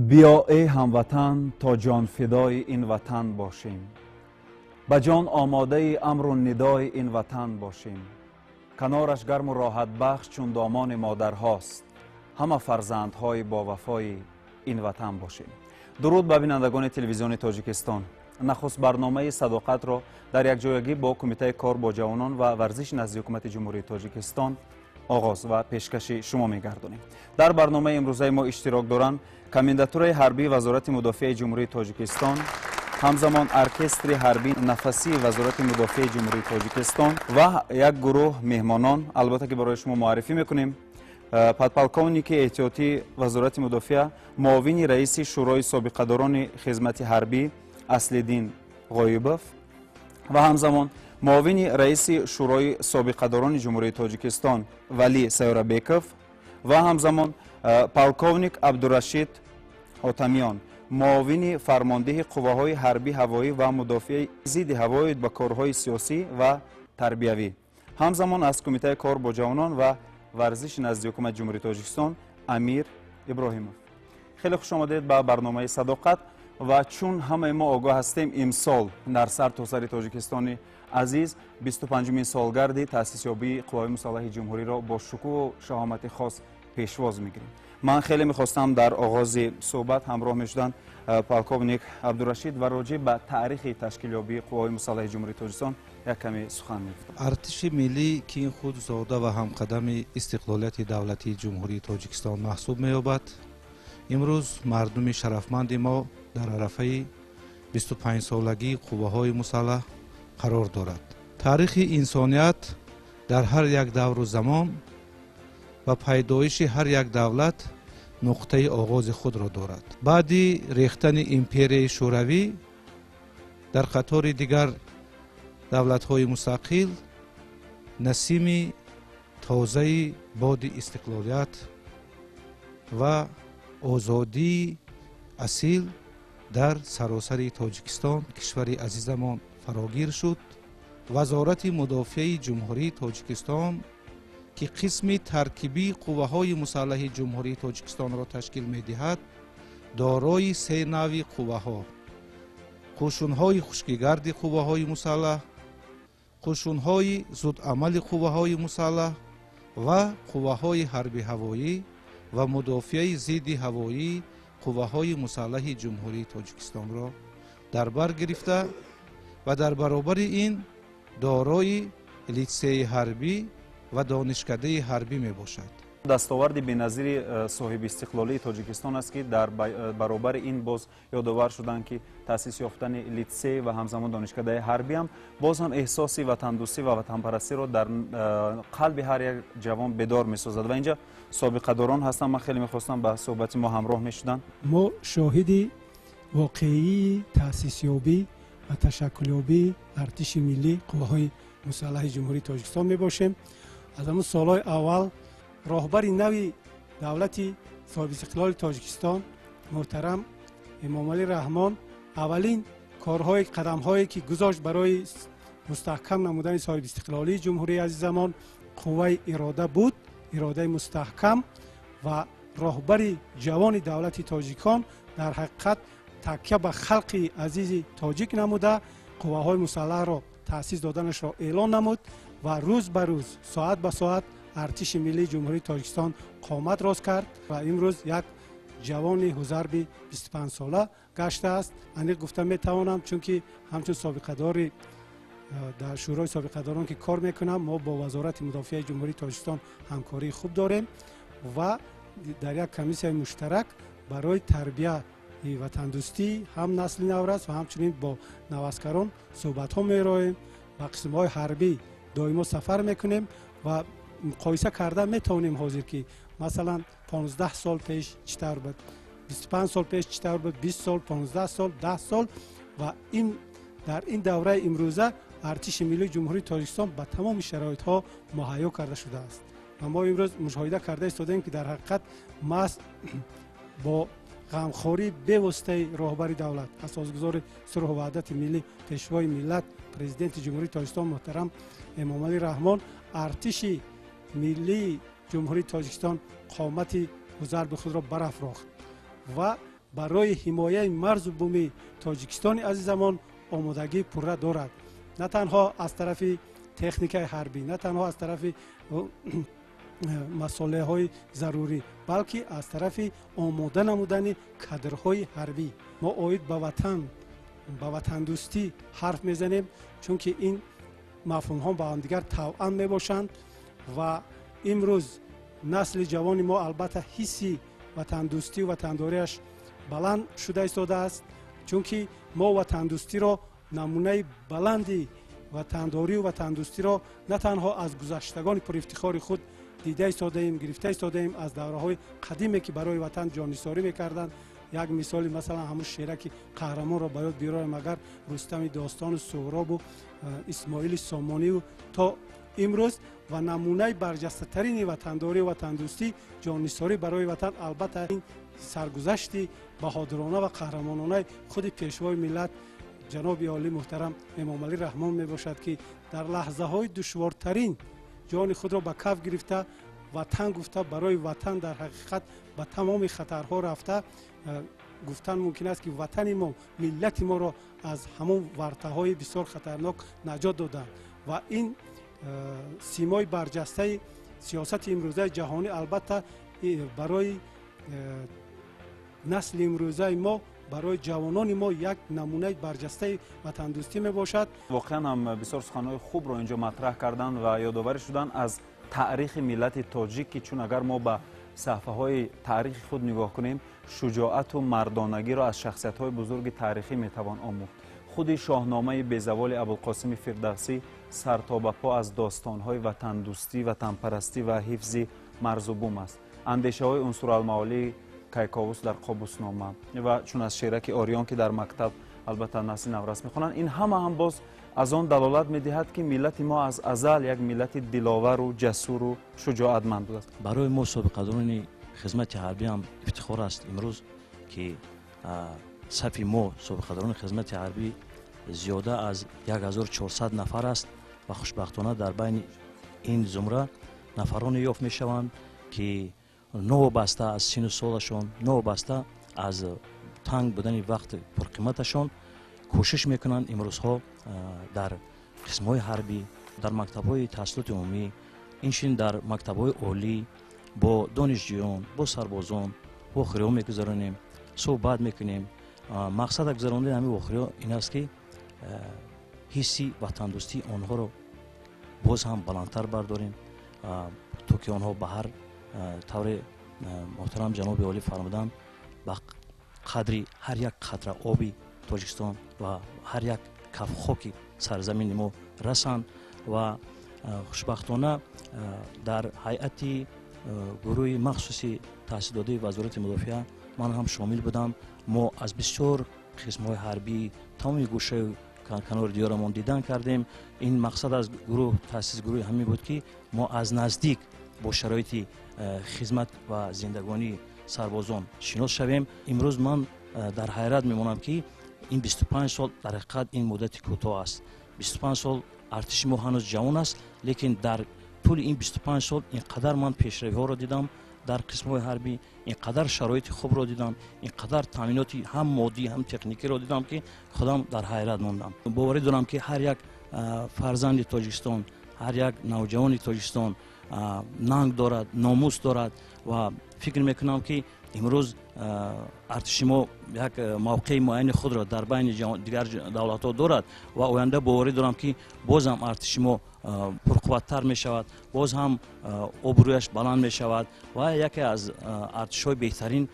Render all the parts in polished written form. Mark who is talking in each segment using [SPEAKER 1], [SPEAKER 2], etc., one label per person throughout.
[SPEAKER 1] بیا ای هموطن تا جان فدای این وطن باشیم، به جان آماده امر و ندای این وطن باشیم. کنارش گرم و راحت بخش چون دامان مادر هاست، همه فرزندهای با وفای این وطن باشیم. درود به بینندگان تلویزیون تاجیکستان. نخست برنامه صداقت را در یک جایگی با کمیته کار با جوانان و ورزش نزد حکومت جمهوری تاجیکستان آغاز و پیشکش شما می‌گردانیم. در برنامه امروزه ما اشتراک دارند کمانداتور حربی وزارت مدافع جمهوری تاجیکستان، همزمان ارکستر حربی نفسی وزارت مدافع جمهوری تاجیکستان و یک گروه مهمانان، البته که برای شما معرفی میکنیم. پادپالکونیک احتیاطی وزارت مدافع، معاون رئیس شورای سابقه‌داران خدمت حربی اصل‌الدین غایبوف و همزمان معاون رئیس شورای سابقه‌داران جمهوری تاجیکستان ولی سیورابیکوف و همزمان پالکونیک عبدالرشید حاتمیان، معاون فرمانده قواهای حربی هوایی و مدافع ضد هوایی به کارهای سیاسی و تربیوی. همزمان از کمیته کار با جوانان و ورزش نزد حکومت جمهوری تاجیکستان امیر ابراهیموف. خیلی خوش آمدید به برنامه صداقت. و چون همه ما آگاه هستیم امسال در سرتاسر تاجیکستان عزیز 25مین سالگرد تأسیس یابی قوای مسلح جمهوری را با شکوه و شهامت خاص پیشواز میگیریم. من خیلی میخواستم در آغاز صحبت همراه میشدن پالکونیک عبدالرشید و راجع به تاریخ تشکیل یابی قوای مسلح جمهوری تاجیکستان یک کمی سخن میگفتم.
[SPEAKER 2] ارتش ملی که این خود زاده و همقدم استقلالیت دولتی جمهوری تاجیکستان محسوب می‌یابد، امروز مردم شرفمند ما در عرفه 25 سالگی قوه‌های مسلح قرار دارد. تاریخ انسانیت در هر یک دور و زمان و پیدایش هر یک دولت نقطه آغاز خود را دارد. بعد ریختن امپیری شوروی در قطار دیگر دولت‌های مستقل، نسیم تازه باد استقلالیت و آزادی اصیل در سراسر تاجیکستان کشور عزیزمان فراگیر شد. وزارت مدافع جمهوری تاجیکستان که قسم ترکیبی قوه‌های مسلح جمهوری تاجیکستان را تشکیل می‌دهد، دارای سه نوع قوه‌ها: قشون‌های خشکیگرد قوه‌های مسلح، قشون‌های زودعمل قوه‌های مسلح و قوه‌های حربی هوایی و مدافع ضد هوایی قوه‌های مسلح جمهوری تاجیکستان را در بر گرفته و در برابر این دارای لیسه حربی و دانشکده حربی می باشد.
[SPEAKER 1] دستاورد بی‌نظیر صاحب استقلالی تاجیکستان است که در برابر این باز یادآور شدند که تأسیس یافتن لیسه و همزمان دانشکده حربی هم باز هم احساس وطندوستی و وطنپرستی را در قلب هر یک جوان بیدار می‌سازد و اینجا سابقه‌داران هستن. من خیلی می‌خواستم با صحبت ما همراه می‌شدن.
[SPEAKER 3] ما شاهد واقعی تأسیس یابی و تشکل یابی ارتش ملی قواهای مسلح جمهوری تاجیکستان میباشیم. از همون سالهای اول راهبر نوی دولت صاحب استقلال تاجیکستان محترم امام علی رحمان اولین کارهای قدم‌هایی که گذاشت برای مستحکم نمودن صاحب استقلالی جمهوری عزیزمان قوه اراده بود، اراده مستحکم و راهبر جوان دولت تاجیکان در حقیقت تکیه به خلق عزیز تاجیک نموده قوه‌های مسلح را تأسیس دادنش را اعلان نمود و روز به روز ساعت به ساعت ارتش ملی جمهوری تاجیکستان قامت راست کرد و امروز یک جوان حضرب 25 ساله گشته است. انیق گفته میتوانم چون که همچون سابقه دار در شورای سابقه داران که کار میکنم، ما با وزارت مدافع جمهوری تاجیکستان همکاری خوب داریم و در یک کمیسیون مشترک برای تربیت وطن دوستی هم نسل نورس و همچنین با نوسکران صحبت ها می‌راییم و قسم های حربی دائما سفر میکنیم و مقایسه کرده میتونیم حاضر که مثلا 15 سال پیش چطور بود، 25 سال پیش چطور بود، 20 سال، 15 سال، 10 سال و این در این دوره امروزه ارتش ملی جمهوری تاجیکستان با تمام شرایط ها مهیا کرده شده است و ما امروز مشاهده کرده ایستادیم که در حقیقت ما با غمخواری به واسطه راهبر دولت اساسگزار صلح و وحدت ملی پیشوای ملت پرزیدنت جمهوری تاجیکستان محترم امام علی رحمان ارتش ملی جمهوری تاجیکستان قامت ضرب خود را برافراخت و برای حمایت مرز بومی تاجیکستان عزیزمان آمادگی پوره دارد. نه تنها از طرف تکنیک حربی، نه تنها از طرف مسائل های ضروری، بلکه از طرف آماده نمودن کادرهای حربی. ما اوید به وطن دوستی حرف میزنیم، چون که این مفهوم ها با هم دیگر توأم می باشند و امروز نسل جوان ما البته حسی وطن دوستی و وطنداریش بلند شده ایستاده است، چون که ما وطن دوستی را نمونه بلندی وطنداری و وطن دوستی را نه تنها از گذشتگان پر افتخار خود دیده ایستاده ایم، گرفته ایستاده ایم، از دوره های قدیمی که برای وطن جان‌نثاری میکردند. یک مثال مثلا همون شیرک قهرمان را باید بیارم، اگر رستم داستان و سهراب و اسماعیل سامانی و تا امروز و نمونه برجسته ترین وطنداری و وطن دوستی جان‌نثاری برای وطن البته این سرگذشت بهادرانه و قهرمانانه خود پیشوای ملت جناب عالی محترم امام علی رحمان می باشد که در لحظه های دشوارترین جان خود را به کف گرفته، وطن گفته، برای وطن در حقیقت به تمام خطرها رفته. گفتن ممکن است که وطن ما، ملت ما را از همون ورطه های بسیار خطرناک نجات دادند و این سیمای برجسته سیاست امروزه جهانی البته برای نسل امروزه ما، برای جوانان ما یک نمونه برجسته وطن دوستی می باشد.
[SPEAKER 1] واقعا هم بسیار سخنهای خوب را اینجا مطرح کردن و یادآوری شدن از تاریخ ملت تاجیک که چون اگر ما به صفحه های تاریخ خود نگاه کنیم، شجاعت و مردانگی را از شخصیت های بزرگ تاریخی می توان آموخت. خود شاهنامه بیزوال ابوالقاسم فردوسی سر تا به پا از داستان های وطن دوستی، وطن پرستی و حفظ مرز و بوم است. اندیشه های عنصرالمعالی کیکاووس در قابوسنامه و چون از شیرک آریان که در مکتب البته نسل نورس میخوانند، این همه هم باز از آن دلالت میدهد که ملت ما از ازل یک ملت دلاور و جسور و شجاعتمند است.
[SPEAKER 4] برای ما سابقداران خدمت حربی هم افتخار است امروز که صف ما سابقداران خدمت حربی زیاده از 1400 نفر است و خوشبختانه در بین این زمره نفرانی یافت میشوند که نوابسته از سن و سالشان، نوابسته از تنگ بودن وقت پرقیمتشان کوشش میکنند امروزها در قسم‌های حربی، در مکتب‌های تحصیلات عمومی، اینشین در مکتب‌های عالی با دانشجویان، با سربازان واخریا میگذارانیم، صحبت میکنیم. مقصد گذراندن همین واخریا این است که حسی وطن دوستی آنها رو باز هم بلندتر برداریم، تو که آنها به هر طور محترم جناب عالی فرمودن به قدری هر یک قطره آبی تاجیکستان و هر یک کف خاکی سرزمین ما رسند و خوشبختانه در هیئت گروه مخصوصی تحصیل داده وزارت مدافعه من هم شامل بودم. ما از بسیار قسم‌های حربی تمام گوشه کنار دیارمان دیدن کردیم. این مقصد از گروه تأسیس گروه همین بود که ما از نزدیک با شرایط خدمت و زندگانی سربازان شناس شویم. امروز من در حیرت میمانم که این 25 سال در حقیقت این مدت کوتاه است. 25 سال ارتش ما هنوز جوان است، لیکن در طول این 25 سال اینقدر من پیشروی ها را دیدم در قسم‌های حربی، اینقدر شرایط خوب را دیدم، اینقدر تامیناتی هم مادی هم تکنیکی را دیدم که خودم در حیرت ماندم. باوری دارم که هر یک فرزند تاجیکستان، هر یک نوجوان تاجیکستان ننگ دارد، ناموس دارد و فکر میکنم که امروز ارتش ما یک موقع معین خود را در بین دیگر دولت ها دارد و آینده باوری دارم که باز هم ارتش ما پرقوت‌تر می شود، باز هم آبرویش بلند می شود و یکی از ارتش های بهترین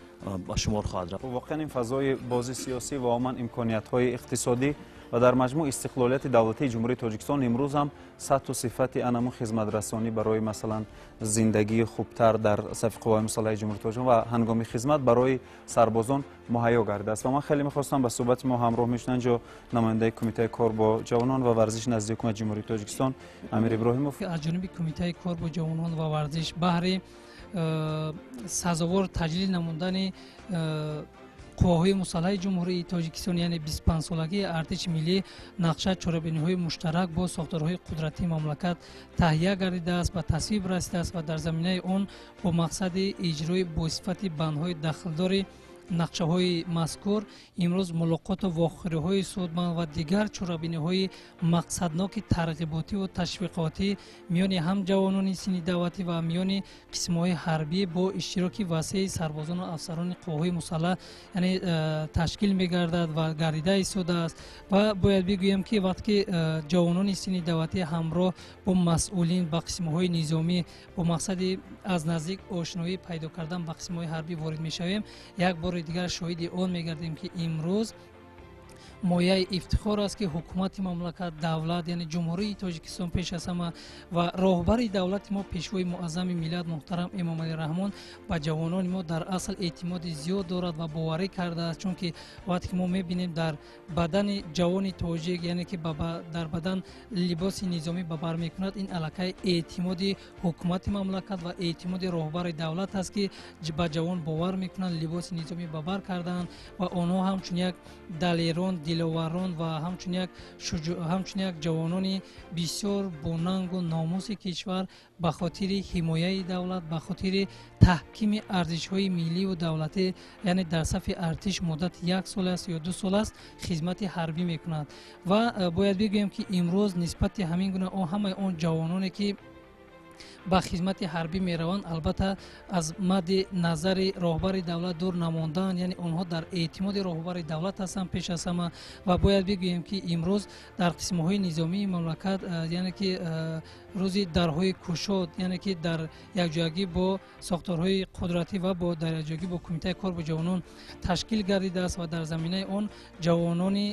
[SPEAKER 4] به شمار خواهد رفت.
[SPEAKER 1] واقعا این فضای بازی سیاسی و عموما امکانیت های اقتصادی و در مجموع استقلالیت دولتی جمهوری تاجیکستان امروز هم سطح و صفت انمو خدمت رسانی برای مثلا زندگی خوبتر در صف قوای مسلحه جمهوری تاجیکستان و هنگامی خدمت برای سربازان مهیا گردیده است. و من خیلی می‌خواستم به صحبت ما همراه میشن جو نماینده کمیته کار با جوانان و ورزش نزد حکومت جمهوری تاجیکستان امیر ابراهیموف
[SPEAKER 5] از جانب کمیته کار با جوانان و ورزش بهره سزاوار تجلیل نمودن قواهای مسلح جمهوری تاجیکستان یعنی 25 سالگی ارتش ملی نقشه چاره‌بینی‌های مشترک با ساختارهای قدرتی مملکت تهیه گردیده است و تصویب رسیده است و در زمینه آن با مقصد اجرای با صفت بندهای دخلدار нақшаҳои мазкур имрӯз мулоқоту вохӯриҳои судманд ва дигар чорабиниҳои мақсадноки тарғиботиву ташвиқотӣ миёни ҳам ҷавонони синни давлатӣ ва миёни қисмҳои ҳарбӣ бо иштироки васеи сарбозону афсарони қувваҳои мусаллаҳ яъне ташкил мегардад ва гардида истодааст. ва бояд бигӯям ки вақте ки ҷавонони синни давлатӣ ҳамроҳ бо масъулин ба қисмҳои низомӣ бо мақсади аз наздик ошноӣ пайдо кардан ба қисмҳои ҳарбӣ ворид мешавем, як бори дигар шоҳиди он мегардем ки имрӯз мояи ифтихор аст ки ҳукумати мамлакат, давлат яъне ҷумҳурии Тоҷикистон пеш аз ҳама ва роҳбари давлати мо пешвои муаззами миллат муҳтарам Эмомалӣ Раҳмон ба ҷавонони мо дар асл эътимоди зиёд дорад ва боварӣ кардааст, чунки вақте ки мо мебинем дар бадани ҷавони тоҷик яъне ки дар бадан либоси низомӣ ба бар мекунад, ин аллакай эътимоди ҳукумати мамлакат ва эътимоди роҳбари давлат аст ки ба ҷавон бовар мекунанд либоси низомӣ ба бар кардаанд ва онҳо ҳамчун як далерон диловарон ва ҳамчун як ҷавонони бисёр бонангу номуси кишвар ба хотири ҳимояи давлат, ба хотири таҳкими арзишҳои милливу давлатӣ яъне дар сафи артиш муддати 1 сол аст ё 2 сол аст хизмати ҳарбӣ мекунад. ва бояд бигӯям ки имрӯз нисбати ҳамин гуна ҳамаи он ҷавононе ки ба хизмати ҳарбӣ мераванд албатта аз мадди назари роҳбари давлат дур намондаанд, яъне онҳо дар эътимоди роҳбари давлат ҳастанд пеш аз ҳама. ва бояд бигӯем ки имрӯз дар қисмҳои низомии мамлакат яъне ки рӯзи дарҳои кушод яъне ки дар якҷоягӣ бо сохторҳои қудратӣ ва дар якҷоягӣ бо кумитаи кор бо ҷавонон ташкил гардидааст ва дар заминаи он ҷавонони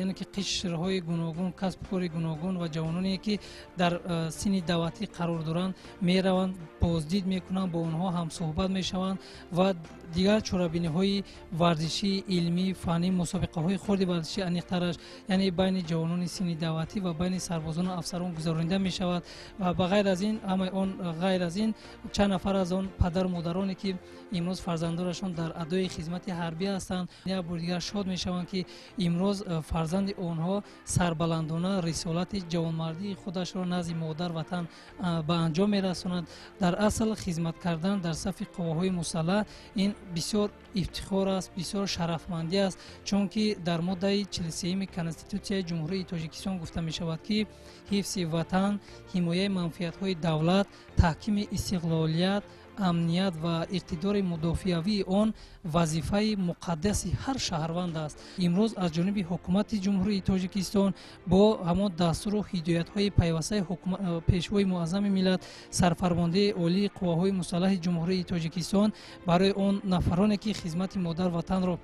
[SPEAKER 5] яъне ки қишрҳои гуногун, касбкори гуногун ва ҷавононе ки дар синни давлатӣ қарор доранд мераванд, боздид мекунанд, бо онҳо ҳамсуҳбат мешаванд ва дигар чорабиниҳои варзишӣ, илмӣ, фаннӣ, мусобиқаҳои хурди варзишӣ аниқтараш яъне байни ҷавонони синни давлатӣ ва байни сарбозону афсарон гузаронида мешавад. ва ба ғайр аз ин ҳамаи он ғайр аз ин чанд нафар аз он падару модароне ки имрӯз фарзандонашон дар адои хизмати ҳарбӣ ҳастанд, як бори дигар шод мешаванд ки имрӯз фарзанди онҳо сарбаландона рисолати ҷавонмардии худашро назди модар ватан ба анҷом мерасонад. дар асл хизмат кардан дар сафи қувваҳои мусаллаҳ ин бисёр ифтихор аст, бисёр шарафмандӣ аст, чунки дар моддаи 43 Конститутсияи Ҷумҳурии Тоҷикистон гуфта мешавад ки ҳифзи ватан, ҳимояи манфиатҳои давлат, таҳкими истиқлолият, амният ва иқтидори мудофиавии он вазифаи муқаддаси ҳар шаҳрванд аст. имрӯз аз ҷониби ҳукумати ҷумҳурии Тоҷикистон бо ҳамон дастуру ҳидоятҳои пайвастаи пешвои муаззами миллат, сарфармондии олии қувваҳои мусаллаҳи ҷумҳурии Тоҷикистон барои он нафароне ки хизмати модар ватанро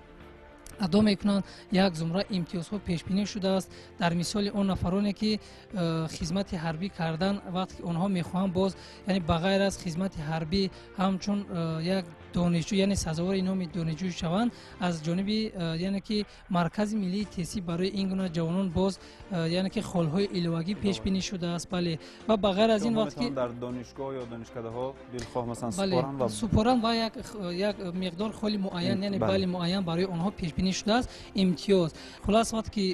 [SPEAKER 5] адо мекунанд як зумра имтиёзҳо пешбинӣ шудааст. дар мисоли он нафароне ки хизмати ҳарбӣ кардан вақте ки онҳо мехоҳанд боз яъне ба ғайр аз хизмати ҳарбӣ ҳамчун як донишҷӯ яъне сазовори номи донишҷӯ шаванд аз ҷониби яъне ки маркази миллии теҳсиб барои ин гуна ҷавонон боз яъне ки холҳои иловагӣ пешбинӣ шудааст. бале ва ба ғайр аз ин вақте ки
[SPEAKER 1] дар донишгоҳ ё донишкадаҳо дилхоҳ масалан
[SPEAKER 5] супоранд ва як миқдор холи муайян яъне бали муайян барои онҳо пешбинӣ шудааст имтиёз. хулас вақте ки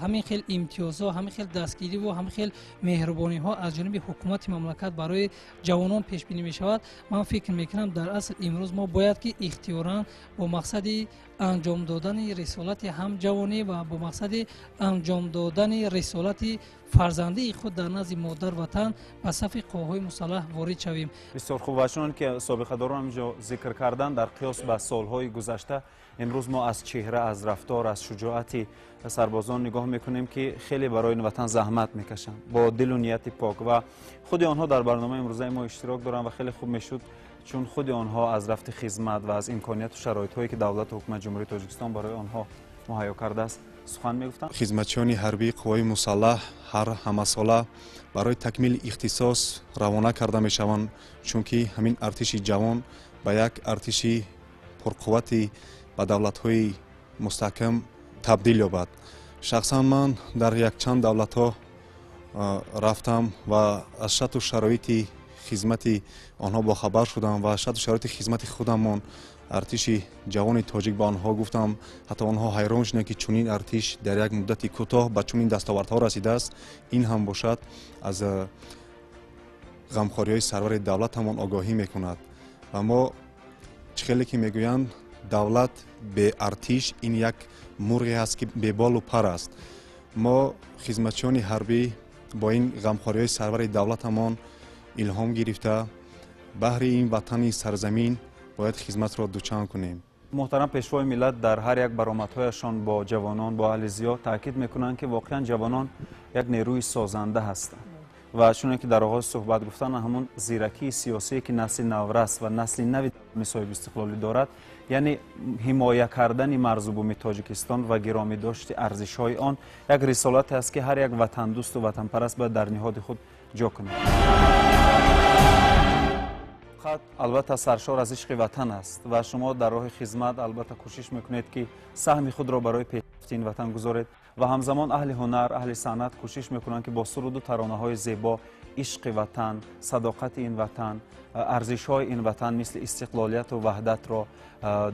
[SPEAKER 5] ҳамин хел имтиёзҳо, ҳамин хел дастгириву ҳамин хел меҳрубониҳо аз ҷониби ҳукумати мамлакат барои ҷавонон пешбинӣ мешавад, ман фикр мекунам дар асл имрӯз мо бояд ки ихтиёран бо мақсади анҷом додани рисолати ҳамҷавонӣ ва бо мақсади анҷом додани рисолати фарзандии худ дар назди модар ватан ба сафи қувваҳои мусаллаҳ ворид шавем.
[SPEAKER 1] бисёр хуб ва чунон ки собиқадорон ҳаминҷо зикр кардан дар қиёс ба солҳои гузашта имрӯз мо аз чеҳра, аз рафтор, аз шуҷоати сарбозон нигоҳ мекунем ки хеле барои ватан заҳмат мекашанд бо дилу нияти пок ва худи онҳо дар барномаи имрӯзаи мо иштирок доранд ва хеле хуб мешуд чун худи онҳо аз рафти хизмат ва аз имконияту шароитҳое ки давлату ҳукумати ҷумҳурии Тоҷикистон барои онҳо муҳайё кардааст сухан мегуфтанд.
[SPEAKER 6] хизматчиёни ҳарбии қувваҳои мусаллаҳ ҳар ҳамасола барои такмили ихтисос равона карда мешаванд, чунки ҳамин артиши ҷавон ба як артиши пурқуввати ба давлатҳои мустаҳкам табдил ёбад. шахсан ман дар якчанд давлатҳо рафтам ва аз шарту шароити хизмати онҳо бохабар шудам ва шарту шароити хизмати худамон артиши ҷавони тоҷик ба онҳо гуфтам. ҳатто онҳо ҳайрон шуданд ки чунин артиш дар як муддати кӯтоҳ ба чунин дастовардҳо расидааст. ин ҳам бошад аз ғамхориҳои сарвари давлатамон огоҳӣ мекунад ва мо чӣ хеле ки мегӯянд давлат бе артиш ин як мурғе аст ки беболу пар аст. мо хизматчиёни ҳарбӣ бо ин ғамхориҳои сарвари давлатамон илҳом гирифта баҳри ин ватани сарзамин бояд хизматро дучанд кунем.
[SPEAKER 1] муҳтарам пешвои миллат дар ҳар як баромадҳояшон бо ҷавонон бо аҳли зиё таъкид мекунанд ки воқеан ҷавонон як нерӯи созанда ҳастанд ва чуне ки дар оғози суҳбат гуфтан ҳамун зиракии сиёсие ки насли наврас ва насли нави соҳибистиқлолӣ дорад, яъне ҳимоя кардани марзубуми тоҷикистон ва гиромидошти арзишҳои он як рисолате аст ки ҳар як ватандӯсту ватанпараст бояд дар ниҳоди худ ҷо кунад. албатта саршор аз ишқи ватан аст ва шумо дар роҳи хизмат албатта кӯшиш мекунед ки саҳми худро барои пешрафти ин ватан гузоред ва ҳамзамон аҳли ҳунар, аҳли санъат кӯшиш мекунанд ки бо суруду таронаҳои зебо ишқи ватан, садоқати ин ватан, арзишҳои ин ватан мисли истиқлолияту ваҳдатро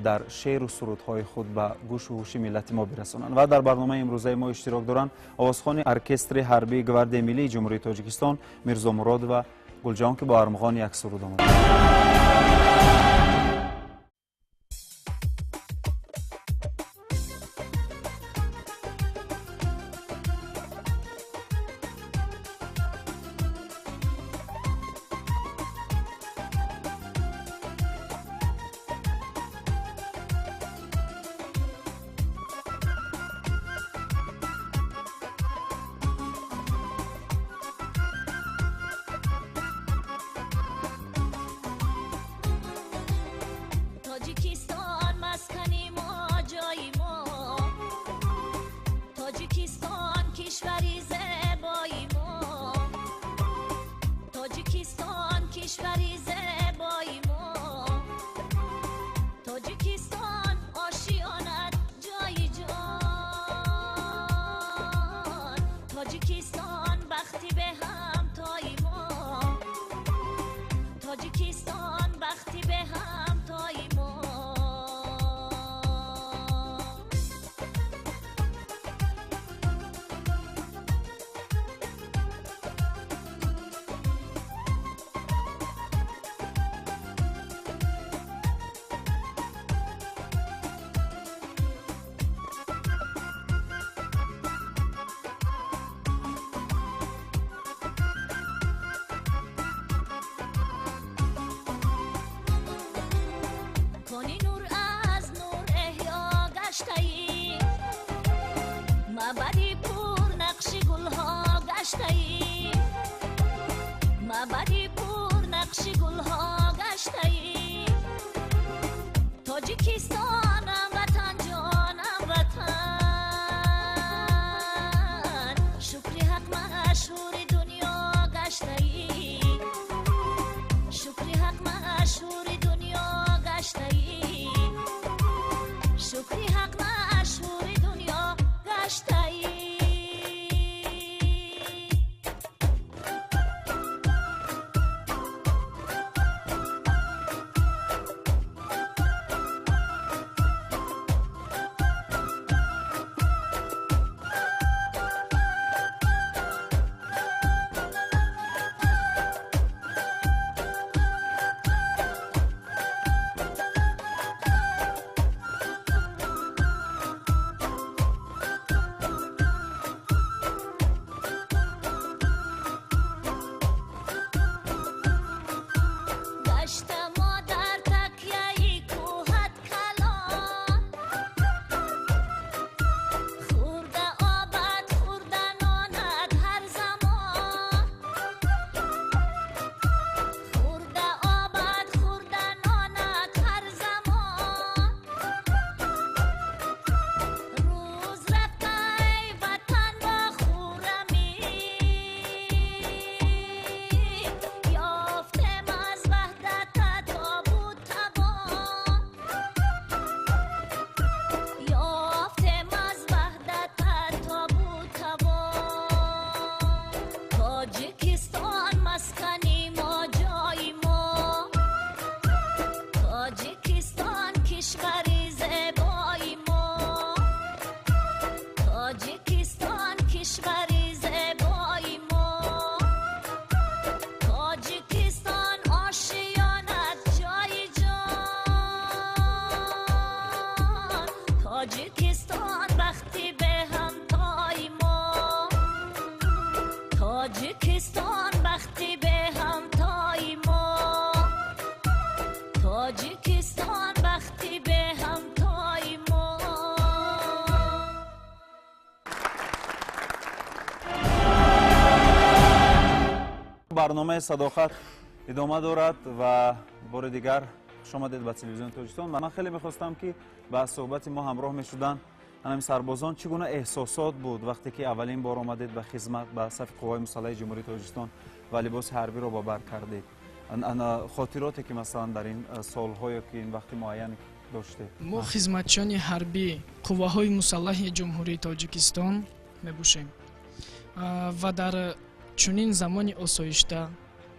[SPEAKER 1] дар шеъру сурудҳои худ ба гӯшу ҳуши миллати мо бирасонанд. ва дар барномаи имрӯзаи мо иштирок доранд овозхони оркестри ҳарбии гвардияи миллии ҷумҳурии Тоҷикистон Мирзомуродова گلجان که با ارمغان یک سرود آمد.
[SPEAKER 7] تاجیکستان وقتی به همتای ما، تاجیکستان وقتی به همتای ما.
[SPEAKER 1] برنامه صداقت ادامه دارد و بار دیگر خوش آمدید به تلویزیون تاجیکستان. من خیلی میخواستم که با صحبت ما همراه میشدن همین سربازان چگونه احساسات بود وقتی که اولین بار آمدید به خدمت به صف قوای مسلح جمهوری تاجیکستان و لباس حربی رو با بر کردید؟ خاطراتی که مثلا در این سال‌های که این وقتی معین داشته.
[SPEAKER 8] ما خدمتچیان حربی قواهای مسلح جمهوری تاجیکستان میباشیم و در چنین زمانی آسایشته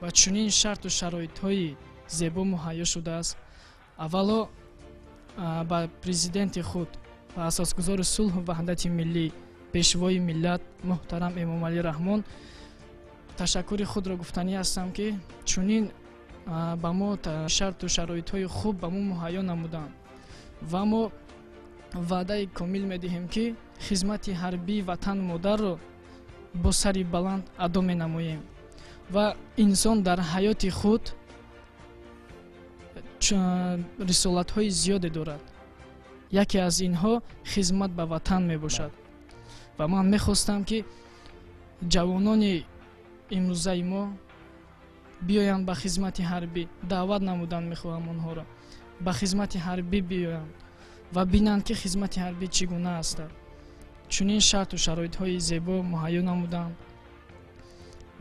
[SPEAKER 8] و چنین شرط و شرایط‌های زیبا مهیا شده است. اولا با پرزیدنت خود و اساسگزار صلح و وحدت ملی پیشوای ملت محترم امام علی رحمان تشکر خود را گفتنی هستم که چنین با ما شرط و شرایط‌های خوب با ما مهیا نمودند و ما وعده کامل می‌دهیم که خدمت حربی وطن مادر را با سری بلند ادا می‌نماییم و انسان در حیات خود رسالت‌های زیادی دارد. یکی از اینها خدمت به وطن میباشد و من میخواستم که جوانان امروزه ما بیایند به خدمت حربی، دعوت نمودن میخواهم آنها را به خدمت حربی بیایند و بینند که خدمت حربی چگونه است. چنین شرط و شرایط‌های زیبا مهیا نمودند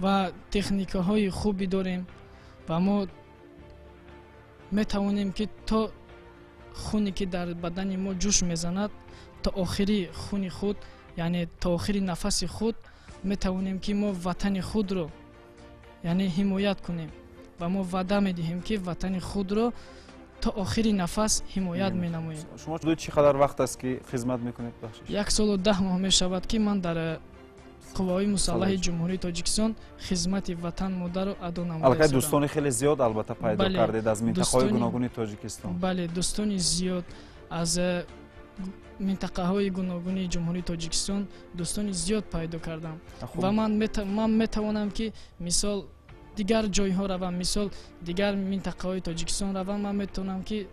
[SPEAKER 8] و تکنیک‌های خوبی داریم و ما میتوانیم که تا خونی که در بدن ما جوش میزند تا آخری خون خود، یعنی تا آخری نفس خود میتوانیم که ما وطن خود رو یعنی حمایت کنیم و ما وعده میدهیم که وطن خود رو تا آخری نفس حمایت مینماییم.
[SPEAKER 1] شما حدود چقدر وقت است که خدمت میکنید؟ بخشش
[SPEAKER 8] 1 سال و 10 ماه میشود که من در قوای مسلح جمهوری تاجیکستان خدمت وطن مادر رو ادا نموده.
[SPEAKER 1] البته دوستان خیلی زیاد البته پیدا کردید از منطقه‌های گوناگون تاجیکستان.
[SPEAKER 8] بله، دوستان زیاد از منطقه‌های گوناگون جمهوری تاجیکستان دوستان زیاد پیدا کردم و من میتوانم که مثال دیگر جای‌ها روم، مثال دیگر منطقه‌های تاجیکستان روم، من میتونم که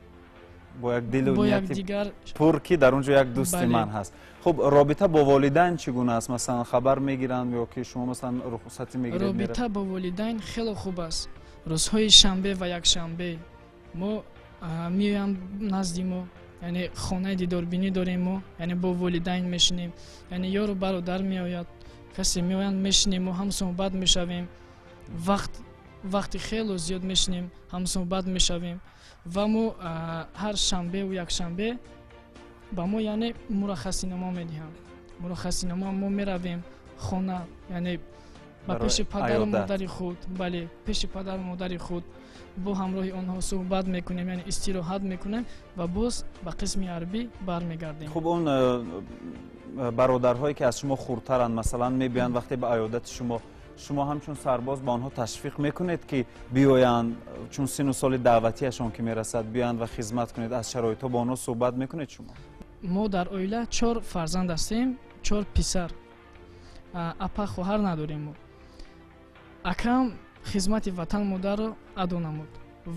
[SPEAKER 1] با یک دل و نیت پر که در اونجا یک دوست من هست. خب رابطه با والدین چگونه است؟ مثلا خبر میگیرند یا که شما مثلا رخصتی میگیرید؟
[SPEAKER 8] رابطه با والدین خیلی خوب است. روزهای شنبه و یک شنبه ما میایم نزد ما، یعنی خانه دیداربینی داریم ما، یعنی با والدین میشینیم، یعنی یارو برادر میآید، کسی میآید میشینیم و هم صحبت میشویم، وقتی خیلی زیاد میشینیم هم صحبت میشویم و ما هر شنبه و یک شنبه با ما یعنی مرخصی نما میدیم. مرخصی نما ما میرویم خانه، یعنی با پیش پدر و مادر خود، بله پیش پدر و مادر خود با همراه آنها صحبت میکنیم، یعنی استراحت میکنیم و باز به قسم عربی برمیگردیم.
[SPEAKER 1] خب اون برادرهایی که از شما خردترند مثلا میبیان وقتی به عیادت شما همچون سرباز با آنها تشویق میکنید که بیایند، چون سن و سال دعوتیشان که میرسد بیایند و خدمت کنید، از شرایط با آنها صحبت میکنید شما؟
[SPEAKER 8] ما در عائله 4 فرزند هستیم، 4 پسر، اپا خواهر نداریم. ما اکرم خدمت وطن مادر را ادا نمود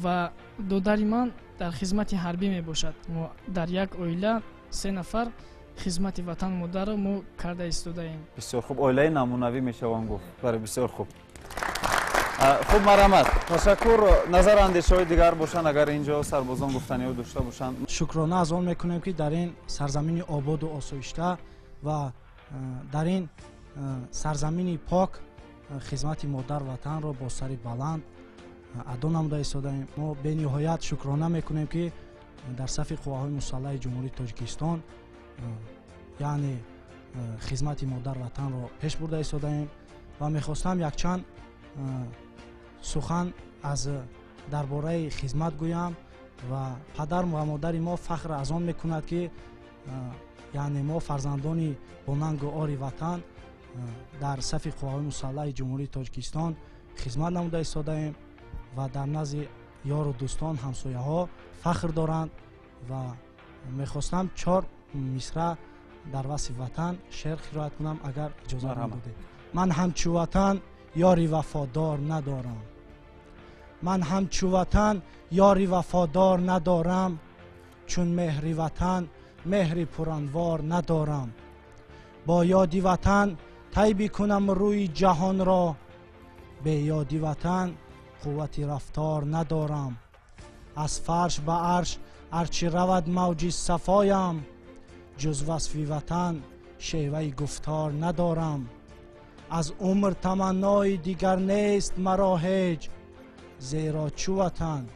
[SPEAKER 8] و دودر من در خدمت حربی میباشد. ما در یک عائله 3 نفر خدمت وطن مادر را ما کرده ایستاده ایم.
[SPEAKER 1] بسیار خوب، عائله نمونوی میشوان گفت. برای بسیار خوب. خوب مرحمت، تشکر. نظر اندیشه های دیگر باشند اگر اینجا سربازان گفتنی ها داشته باشند؟
[SPEAKER 9] شکرانه از آن میکنیم که در این سرزمین آباد و آسایشته و در این سرزمین پاک خدمت مادر وطن را با سر بلند ادا نموده ایستادیم. ما به نهایت شکرانه میکنیم که در صف قواهای مسلح جمهوری تاجیکستان یعنی خدمت مادر وطن را پیش برده ایستادیم و میخواستم یک چند سخن از درباره خدمت گویم و پدر و مادر ما فخر از آن میکند که یعنی ما فرزندان با ننگ و آر وطن در صف قواهای مسلح جمهوری تاجیکستان خدمت نموده ایستادیم و در نزد یار و دوستان همسایه ها فخر دارند و میخواستم 4 مصرع در وصف وطن شعر قرائت کنم اگر اجازه بدهید. من همچو وطن یاری وفادار ندارم. من همچو وطن یاری وفادار ندارم، چون مهری وطن مهری پرانوار ندارم. با یادی وطن طی کنم روی جهان را، به یادی وطن قوتی رفتار ندارم. از فرش به عرش هرچی رود موجی صفایم، جز وصفی وطن شیوه گفتار ندارم. از عمر تمنای دیگر نیست مرا هیچ، زیرا چو وطن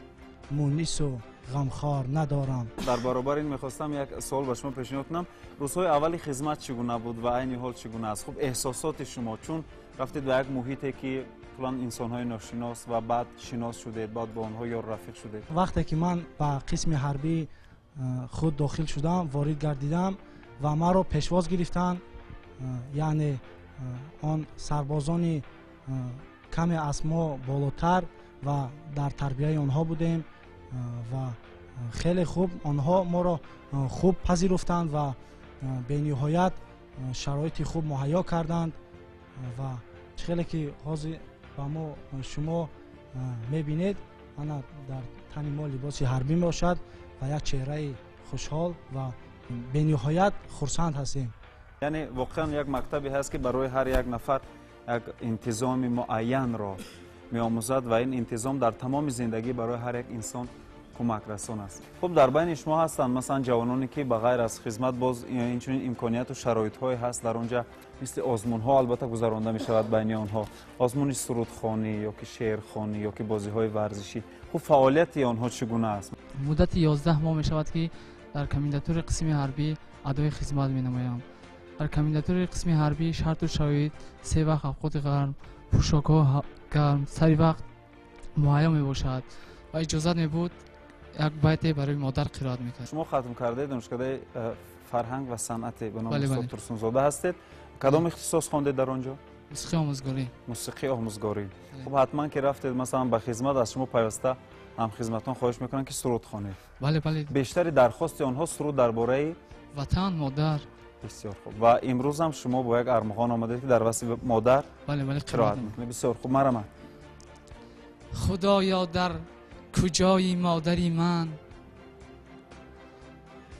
[SPEAKER 9] مونس و غمخوار ندارم.
[SPEAKER 1] در برابر این میخواستم یک سوال به شما پیشنهاد کنم. روزهای اولی خدمت چگونه بود و عین حال چگونه است؟ خب احساسات شما، چون رفتید به یک محیطی که کلا انسان‌های ناشناس و بعد شناس شدید، بعد با آنها یار رفیق شدید.
[SPEAKER 9] وقتی که من به قسم حربی خود داخل شدم، وارد گردیدم و مرا پیشواز گرفتند، یعنی آن سربازان کمی از ما بالاتر و در تربیه آنها بودیم و خیلی خوب آنها ما را خوب پذیرفتند و به نهایت شرایط خوب مهیا کردند و خیلی که حاضر با ما شما میبینید انا در تن ما لباس حربی باشد و یک چهره خوشحال و به نهایت خرسند هستیم.
[SPEAKER 1] یعنی واقعا یک مکتبی هست که برای هر یک نفر یک انتظام معین را می‌آموزد و این انتظام در تمام زندگی برای هر یک انسان کمک رسان است. خب در بین شما هستند مثلا جوانانی که بغیر از خدمت باز اینچنین امکانیت و شرایط‌هایی هست در آنجا، مثل آزمون‌ها البته گذرانده می‌شود بین آنها، آزمون سرودخوانی یا که شعرخوانی یا که بازی‌های ورزشی. خب فعالیت آنها چگونه است؟
[SPEAKER 10] مدت 11 ماه می‌شود که در کمانداتور قسم حربی ادای خدمت می‌نمایم. در کمانداتور قسم حربی شرط و شرایط 3 وقت اوقات گرم، پوشاک‌ها گرم سری وقت مهیا میباشد و اجازه میبود یک بیت برای مادر قرائت میکرد.
[SPEAKER 1] شما ختم کرده دانشکده فرهنگ و صنعت به نام
[SPEAKER 10] بله،
[SPEAKER 1] استاد ترسونزاده هستید. کدام اختصاص خواندید در آنجا؟
[SPEAKER 10] موسیقی آموزگاری.
[SPEAKER 1] موسیقی آموزگاری. خب حتما که رفتید مثلا به خدمت، از شما پیوسته هم خدمتان خواهش میکنن که سرود خوانید.
[SPEAKER 10] بله بله.
[SPEAKER 1] بیشتری درخواست آنها سرود درباره
[SPEAKER 10] وطن، مادر.
[SPEAKER 1] بسیار خوب. و امروز هم شما با یک ارمغان آمدید که در وصف مادر
[SPEAKER 10] بله بله
[SPEAKER 1] قرائت میکنید. بسیار خوب. مرحبا.
[SPEAKER 10] خدایا در کجای مادری من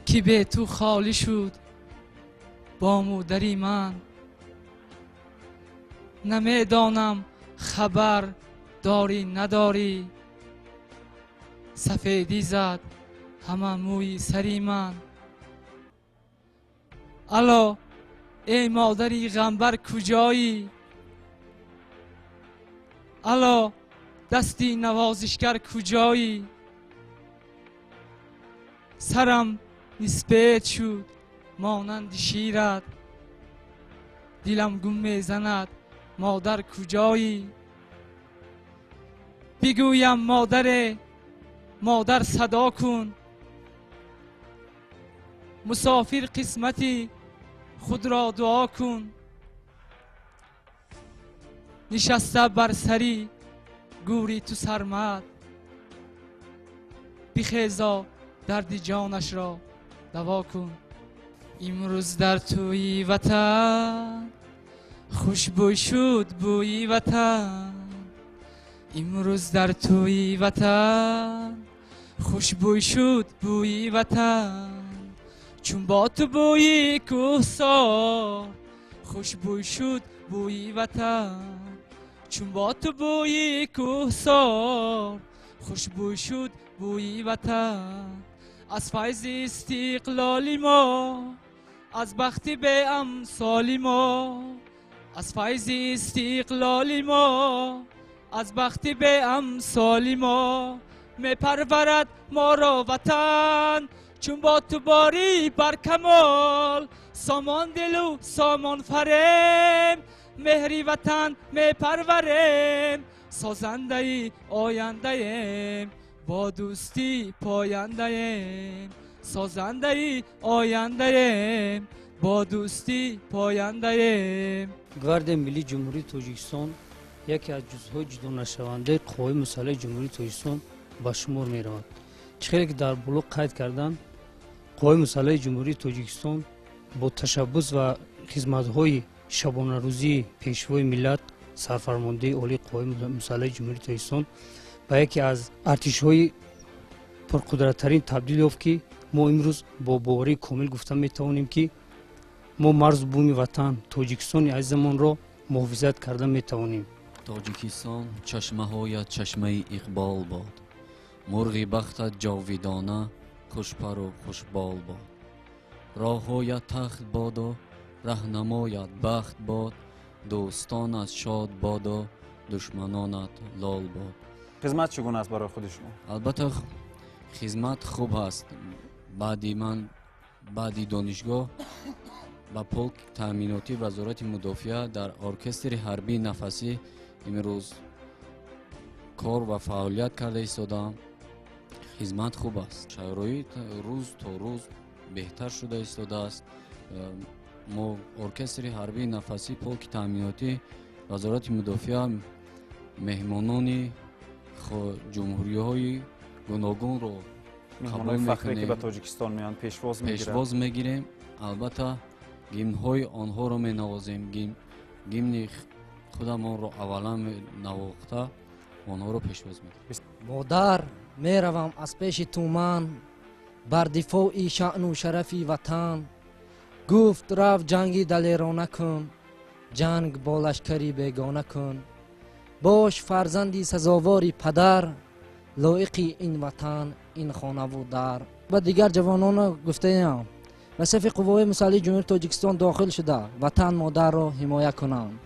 [SPEAKER 10] که به تو خالی شد با مادری من، نمیدانم خبر داری نداری، سفیدی زد همه موی سری من. الا ای مادری غمبر کجایی، الا دستی نوازشگر کجایی، سرم نسبت شد مانند شیرت، دلم گم میزند مادر کجایی. بگویم مادر صدا کن، مسافر قسمتی خود را دعا کن، نشسته بر سری گوری تو سرمد، بخیزا درد جانش را دوا کن. امروز در توی وطن خوشبوی شد بوی وطن، امروز در توی وطن خوشبوی شد بوی وطن، چون با تو بوی کوهسار خوشبوی شد بوی وطن، چون با تو بوی کوهسار خوشبوی شد بوی وطن. از فیض استقلالی ما، از بخت به امثالی ما، از فیض استقلالی ما، از بخت به امثالی ما، میپرورد ما را وطن، چون با تو باری بر کمال، سامان دل و سامان فریم، مهری وطن میپروریم، سازنده ای آینده ایم، با دوستی پاینده ایم، سازنده ای آینده ایم، با دوستی پاینده ایم.
[SPEAKER 11] گارد ملی جمهوری تاجیکستان یکی از جزوهای جدا نشونده قوای مسلح جمهوری تاجیکستان به شمار می رود. چخیلی که در بلوغ قید کردن، قوای مسلح جمهوری تاجیکستان با تشبث و خدمت‌های شبانه روزی پیشوای ملت سرفرمانده عالی قوای مسلح جمهوری تاجیکستان به یکی از ارتش‌های پرقدرت‌ترین تبدیل یافت که ما امروز با باوری کامل گفته می‌توانیم که ما مرز بومی وطن تاجیکستان عزیزمان را محافظت کرده می‌توانیم.
[SPEAKER 12] تاجیکستان چشمه‌هایت چشمه اقبال باد، مرغ بختت جاویدانه خوشپر و خوشبال باد، راه‌هایت تخت باد و رهنمایت بخت باد، دوستانت شاد باد و دشمنانت لال باد.
[SPEAKER 1] خدمت چگونه است برای خود شما؟
[SPEAKER 12] البته خدمت خوب است. بعدی دانشگاه با پولک تامیناتی وزارت مدافعه در ارکستر حربی نفسی امروز کار و فعالیت کرده ایستادم. خدمت خوب است. شرایط روز تا روز بهتر شده ایستاده است. ما ارکستر حربی نفسی پولک تامیناتی وزارت مدافعه مهمانان جمهوری‌های گوناگون رو قبول
[SPEAKER 1] فخری که به
[SPEAKER 12] می‌کنیم،
[SPEAKER 1] تاجیکستان میان
[SPEAKER 12] پیشواز میگیریم. البته گیم‌های آنها رو می‌نوازیم. گیمن خودمان رو اولا نواخته آنها رو پیشواز می‌گیریم.
[SPEAKER 13] مادر میروم از پیش تو من بر دفاع شأن و شرفی وطن، گفت رفت جنگی دلیرانه کن، جنگ با لشکری بیگانه کن، باش فرزندی سزاواری پدر، لایقی این وطن این خانه و در. و دیگر جوانان گفته ایم به صف قوای مسلح جمهوری تاجیکستان داخل شده وطن مادر را حمایت کنند.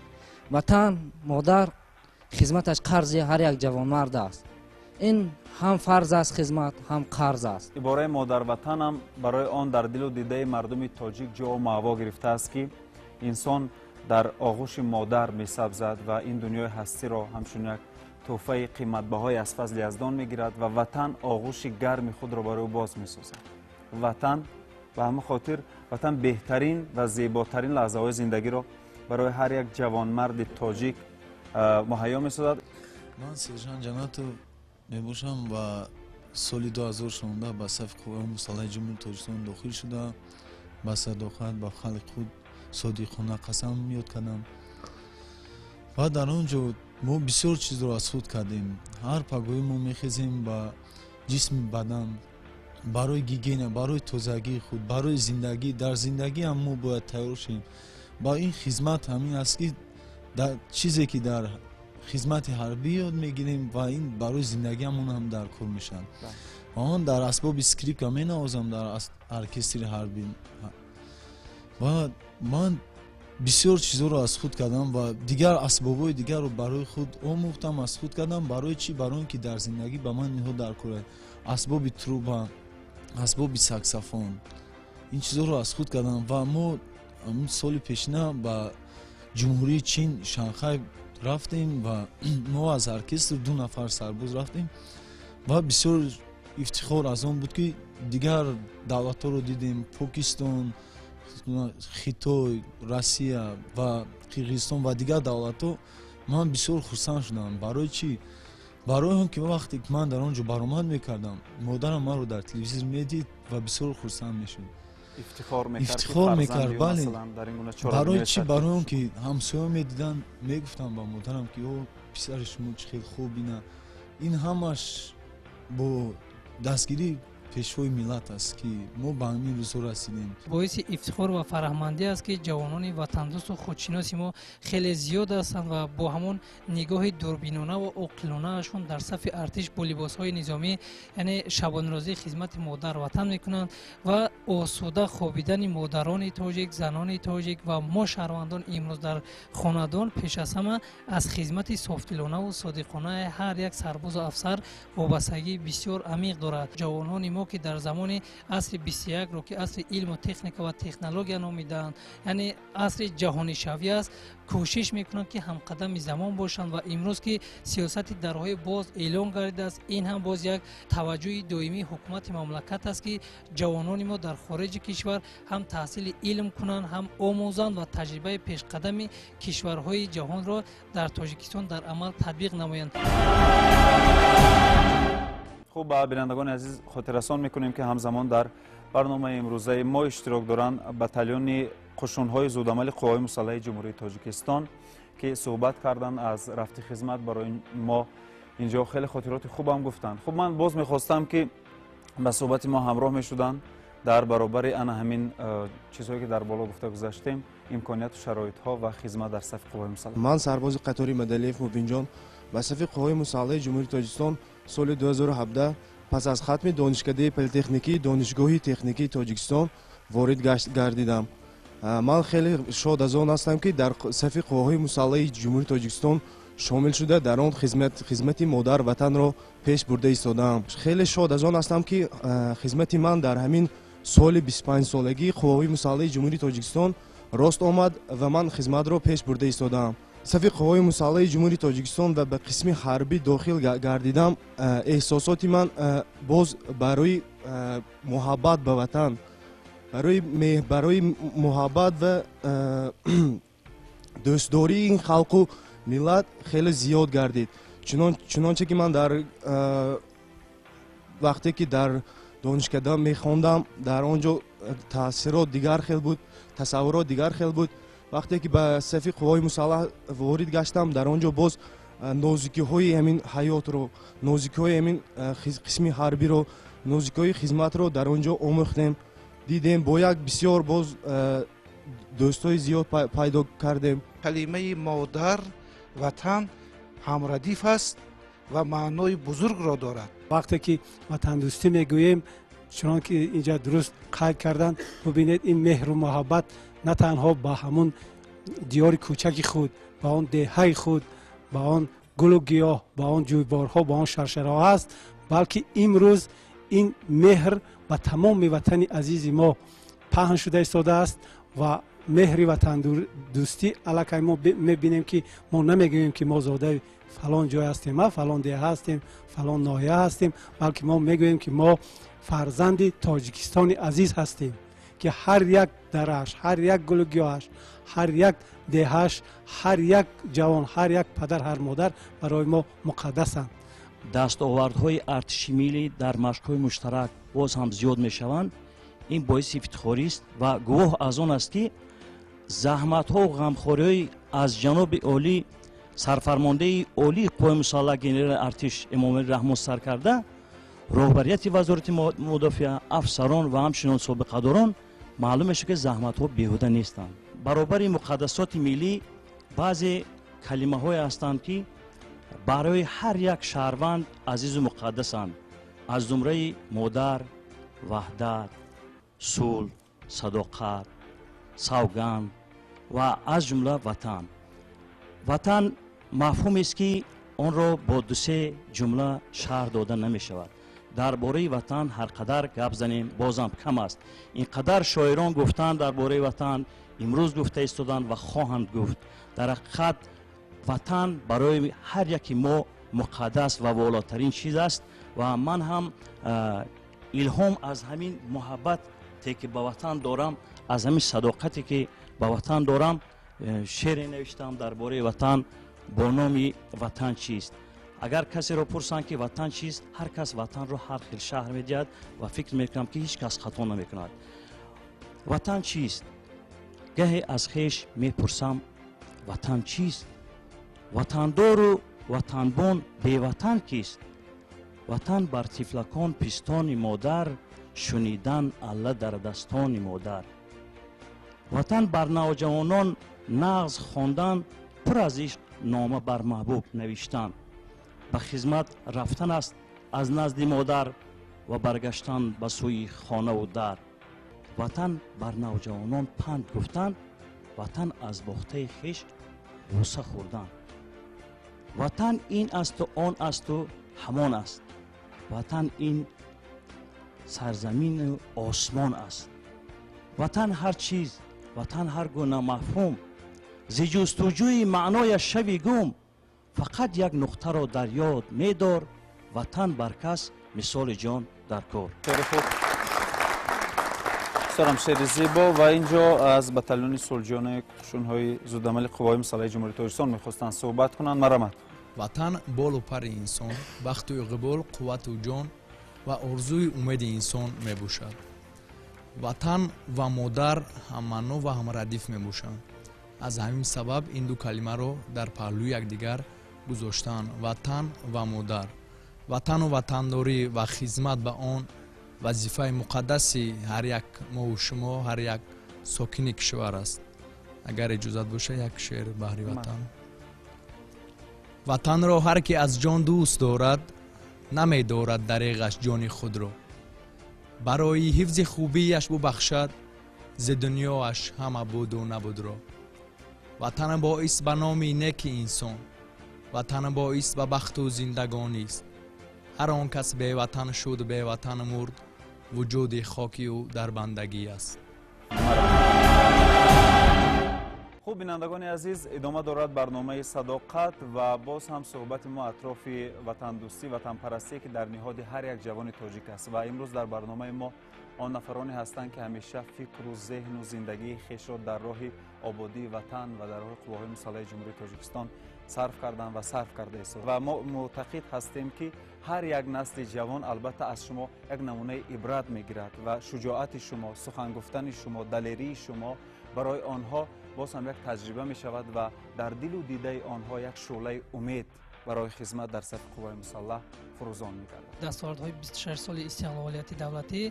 [SPEAKER 13] وطن مادر خدمتش قرض هر یک جوان مرد است. این هم فرض است خدمت هم قرض است.
[SPEAKER 1] عباره مادر وطن هم برای آن در دل و دیده مردم تاجیک جا و معوا گرفته است که انسان در آغوش مادر می سبزد و این دنیای هستی را همچون یک تحفه قیمت‌بهای از فضل یزدان می گیرد و وطن آغوش گرم خود را برای او باز می سازد. وطن به همه خاطر وطن بهترین و زیباترین لحظه های زندگی را برای هر یک جوانمرد تاجیک مهیا می سازد.
[SPEAKER 14] من سرجان جناتو می باشم و سال 2016 به صف قوای مسلح جمهوری تاجیکستان داخل شده. با صداقت با خلق خود صادقانه قسم میاد کردم و در آنجا ما بسیار چیز را از خود کردیم. هر پگاهی ما میخیزیم با جسم بدن برای گیگینه، برای تازگی خود، برای زندگی. در زندگی هم ما باید تیار شیم. با این خدمت همین است که چیزی که در خدمت حربی یاد میگیریم و این برای زندگی همون هم در کار میشن. آن در اسباب اسکریپت هم مینوازم در ارکستر حربی و من بسیار چیزا رو از خود کردم و دیگر اسبابای دیگر رو برای خود آموختم، از خود کردم. برای چی؟ برای اینکه در زندگی به من اینها در کار اسباب تروبا، اسباب ساکسافون، این چیزا رو از خود کردم. و ما سال پیشینه به جمهوری چین شانگهای رفتیم و ما از ارکستر 2 نفر سرباز رفتیم و بسیار افتخار از آن بود که دیگر دولت‌ها رو دیدیم. پاکستان، خیتای، روسیه و قرقیزستان و دیگر دولت‌ها. من بسیار خرسند شدم. برای چی؟ برای اون که وقتی که من در آنجا برآمد میکردم مادرم من رو در تلویزیون میدید و بسیار خرسند میشد. افتخار میکرد. بله. برای چی؟ برای اون که همسایه میدیدن میگفتم با مادرم که او پسر شما خیلی خوب اینه. این همش با دستگیری پیشوای ملت است که ما به همین روزها رسیدیم.
[SPEAKER 5] باعث افتخار و فرحمندی است که جوانان وطندوست و خودشناس ما خیلی زیاد هستند و با همون نگاه دوربینانه و عاقلانه اشون در صف ارتش با لباس‌های نظامی یعنی شبانروزی خدمت مادر وطن میکنند و آسوده خوابیدن مادران تاجیک، زنان تاجیک و ما شهروندان امروز در خاندان پیش از همه از خدمت صافدلانه و صادقانه هر یک سرباز و افسر وابستگی بسیار عمیق دارد. جوانان ما که در زمان عصر 21 رو که عصر علم و تکنیک و تکنولوژی نامیدند، یعنی عصر جهانی شوی است، کوشش میکنند که هم قدم زمان باشند و امروز که سیاست درهای باز اعلان گردیده است، این هم باز یک توجه دائمی حکومت مملکت است که جوانان ما در خارج کشور هم تحصیل علم کنند، هم آموزند و تجربه پیش قدم کشورهای جهان را در تاجیکستان در عمل تطبیق نمایند.
[SPEAKER 1] خب به بینندگان عزیز خاطررسان میکنیم که همزمان در برنامه امروزه ما اشتراک دارند بتالیون قشون‌های زودعمل قوای مسلح جمهوری تاجیکستان که صحبت کردن از رفت خدمت برای ما اینجا خیلی خاطرات خوبم گفتن. خب من باز میخواستم که به صحبت ما همراه میشدن در برابر همین چیزهایی که در بالا گفته گذاشتیم، امکانیت و شرایط ها و خدمت در صف قوای مسلح.
[SPEAKER 15] من سرباز قطاری مدلیف مبینجان به صف قوای مسلح جمهوری تاجیکستان سال 2017 پس از ختم دانشکده پلیتکنیکی دانشگاه تکنیکی تاجیکستان وارد گردیدم. من خیلی شاد از آن هستم که در صف قوای مسلح جمهوری تاجیکستان شامل شده در آن خدمت مادر وطن را پیش برده ایستادم. خیلی شاد از آن هستم که خدمت من در همین سال 25 سالگی قوای مسلح جمهوری تاجیکستان راست آمد و من خدمت را پیش برده ایستادم. صف قوای مسلح جمهوری تاجیکستان و به قسم حربی داخل گردیدم. احساسات من باز برای محبت به وطن، برای محبت و دوستداری این خلق و ملت خیلی زیاد گردید. چنانچه که من در وقتی که در دانشکده میخواندم در آنجا تاثیرات دیگر خیلی بود، تصورات دیگر خیلی بود. وقتی که به صف قوای مسلح وارد گشتم در آنجا باز نازکی های همین حیات رو، نازکی های همین قسم حربی رو، نازکی های خدمت رو در آنجا آموختیم، دیدیم. با یک بسیار باز دوستای زیاد پیدا کردیم.
[SPEAKER 16] کلمه مادر وطن همردیف است و معنای بزرگ را دارد.
[SPEAKER 3] وقتی که وطن دوستی میگوییم چون که اینجا درست قید کردن، ببینید این مهر و محبت نه تنها با همون دیار کوچک خود، با آن دهه خود، با آن گل و گیاه، با آن جویبارها، با آن شرشرها است، بلکه امروز این مهر به تمام وطن عزیز ما پهن شده ایستاده است و مهر وطن دوستی علاقه ما میبینیم که ما نمیگوییم که ما زاده فلان جای هستیم، ما فلان ده هستیم، فلان ناحیه هستیم، بلکه ما میگوییم که ما فرزند تاجیکستان عزیز هستیم که هر یک درش، هر یک گل و گیاهش، هر یک دهش، هر یک جوان، هر یک پدر، هر مادر برای ما مقدسند.
[SPEAKER 4] دستاوردهای ارتشی ملی در مشق‌های مشترک باز هم زیاد میشوند. این باعث افتخاری است و گواه از آن است که زحمت‌ها و غمخوری‌های از جناب عالی سرفرمانده عالی قوای مسلح گنرال ارتش امام رحمان سر کرده، رهبریت وزارت مدافعه، افسران و همچنین سابقه‌داران معلوم میشه که زحمت‌ها بیهوده نیستند. برابر مقدسات ملی بعضی کلمه‌های هستند که برای هر یک شهروند عزیز و مقدسند، از جمله مادر، وحدت، صلح، صداقت، سوگند و از جمله وطن. وطن مفهوم است که آن را با دو سه جمله شرح داده نمی شود. درباره وطن هر قدر گپ زنیم بازم کم است. اینقدر شاعران گفتند درباره وطن، امروز گفته ایستادند و خواهند گفت. در حقیقت وطن برای هر یکی ما مقدس و والاترین چیز است و من هم الهام از همین محبت که به وطن دارم، از همین صداقتی که به وطن دارم، شعر نوشتم درباره وطن با نام وطن چیست. اگر کسی را پرسند که وطن چیست، هر کس وطن را هر خیل شهر می‌دهد و فکر میکنم که هیچ کس خطا نمیکند. وطن چیست؟ گاهی از خویش میپرسم وطن چیست؟ وطندار و وطنبان بی وطن کیست؟ وطن بر طفلکان پستان مادر، شنیدن الله در دستان مادر. وطن بر نوجوانان نغز خواندن، پر از عشق نامه بر محبوب نوشتن. به خدمت رفتن است از نزد مادر و برگشتن به سوی خانه و در. وطن بر نوجوانان پند گفتن، وطن از باخته خویش غصه خوردن. وطن این است و آن است و همان است. وطن این سرزمین و آسمان است. وطن هر چیز، وطن هر گونه مفهوم، ز جستجوی معنای شوی گم. فقط یک نقطه را در یاد می‌دار، وطن بر کس مثال جان در کار.
[SPEAKER 1] خیلی خوب. سلام شعر زیبا. و اینجا از بتالون سلجان قشون‌های زودعمل قوای مسلح جمهوری تاجیکستان می‌خواستند صحبت کنند. مرحمت.
[SPEAKER 17] وطن بال و پر انسان، بخت و اقبال، قوت و جان و آرزوی امید انسان میباشد. وطن و مادر هم معنا و هم ردیف میباشند. аз ҳамин сабаб ин ду калимаро дар паҳлӯи якдигар гузоштанд: ватан ва модар. ватану ватандорӣ ва хизмат ба он вазифаи муқаддаси ҳар як мову шумо, ҳар як сокини кишвар аст. агар иҷозат боша як шеър баҳри ватан. ватанро ҳар ки аз ҷон дӯст дорад, намедорад дареғаш ҷони худро. барои ҳифзи хубияш бубахшад, зи дунёаш ҳама буду набудро. ватан боис ба номи неки инсон, ватан боис ба бахту зиндагонист. ҳар он кас беватан шуд, беватан мурд, вуҷуди хоки ӯ дар бандагӣ аст.
[SPEAKER 1] хуб, бинандагони азиз, идома дорад барномаи садоқат ва боз ҳам суҳбати мо атрофи ватандӯстӣ, ватанпарастие ки дар ниҳоди ҳар як ҷавони тоҷик аст. ва имрӯз дар барномаи мо он нафароне ҳастанд ки ҳамеша фикру зеҳну зиндагии хешро дар роҳи ободии ватан ва дар роҳи қувваҳои мусаллаҳи ҷумҳурии тоҷикистон сарф карданд ва сарф карда истод. ва мо мӯътақид ҳастем ки ҳар як насли ҷавон албатта аз шумо як намунаи ибрат мегирад ва шуҷоати шумо, сухан гуфтани шумо, далерии шумо барои онҳо боз ҳам як таҷриба мешавад ва дар дилу дидаи онҳо як шӯълаи умед барои хизмат дар сафи қувваҳои мусаллаҳ фурӯзон мегардад.
[SPEAKER 5] дастовардҳои 26 соли истиқлолияти давлатӣ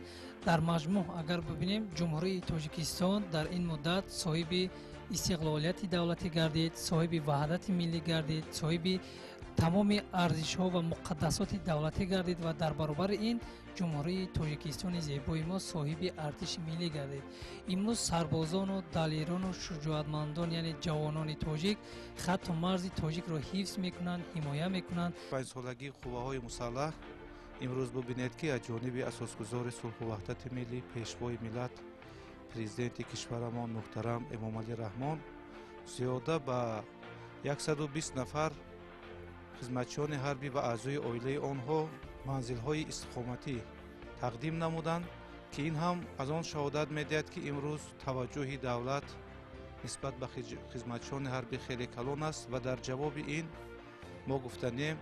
[SPEAKER 5] дар маҷмӯъ агар бибинем, ҷумҳурии тоҷикистон дар ин муддат соҳиби истиқлолияти давлатӣ гардид, соҳиби ваҳдати миллӣ гардид, соҳиби тамоми арзишҳо ва муқаддасоти давлатӣ гардид ва дар баробари ин ҷумҳурии тоҷикистони зебои мо соҳиби артиши миллӣ гардид. имрӯз сарбозону далерону шуҷоатмандон, яъне ҷавонони тоҷик хатту марзи тоҷикро ҳифз мекунанд, ҳимоя мекунанд.
[SPEAKER 2] панҷсолагии қувваҳои мусаллаҳ имрӯз бубинед ки аз ҷониби асосгузори сулҳу ваҳдати миллӣ, пешвои миллат, президенти кишварамон муҳтарам эмомалӣ раҳмон зиёда ба 120 нафар хизматчиёни ҳарбӣ ва аъзои оилаи онҳо манзилҳои истиқоматӣ тақдим намуданд, ки ин ҳам аз он шаҳодат медиҳад, ки имрӯз таваҷҷӯҳи давлат нисбат ба хизматчиёни ҳарбӣ хеле калон аст ва дар ҷавоби ин мо гуфтанем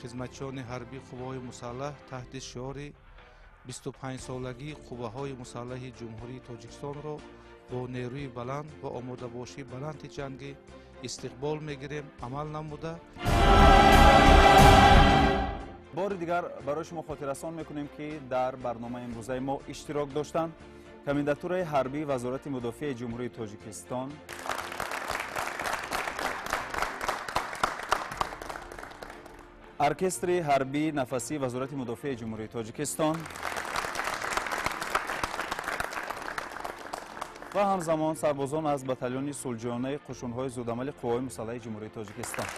[SPEAKER 2] хизматчиёни ҳарбӣ қувваҳои мусаллаҳ таҳти шиёри 25-солагии қувваҳои мусаллаҳи ҷумҳурии тоҷикистонро бо нерӯи баланд ва омодабошии баланди ҷангӣ истиқбол мегирем, амал намуда.
[SPEAKER 1] бори дигар барои шумо хотиррасон мекунем ки дар барномаи имрӯзаи мо иштирок доштанд комендатураи ҳарбии вазорати мудофиаи ҷумҳурии тоҷикистон, оркестри ҳарбии нафасии вазорати мудофиаи ҷумҳурии тоҷикистон ва ҳамзамон сарбозон аз батальони сулҳҷӯёнаи қушунҳои зудамали қувваҳои мусаллаҳи ҷумҳурии тоҷикистон.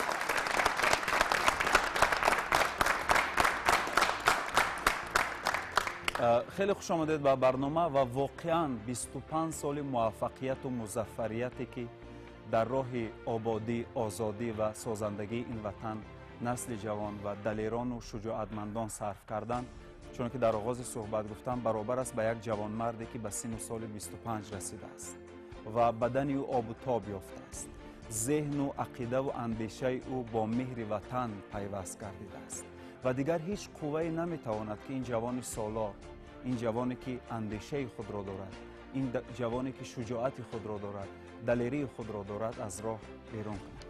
[SPEAKER 1] хеле хушомадед ба барнома ва воқеан 25 соли муваффақияту музаффарияте ки дар роҳи ободӣ, озодӣ ва созандагии ин ватан насли ҷавон ва далерону шуҷоатмандон сарф карданд, чунки дар оғози суҳбат гуфтам, баробар аст ба як ҷавонмарде ки ба сину соли 25 расидааст ва бадани ӯ обу тоб ёфтааст. зеҳну ақидаву андешаи ӯ бо меҳри ватан пайваст гардидааст ва дигар ҳеҷ қуввае наметавонад ки ин ҷавони соло, ин ҷавоне ки андешаи худро дорад, ин ҷавоне ки шуҷоати худро дорад, далерии худро дорад, аз роҳ берун кунад.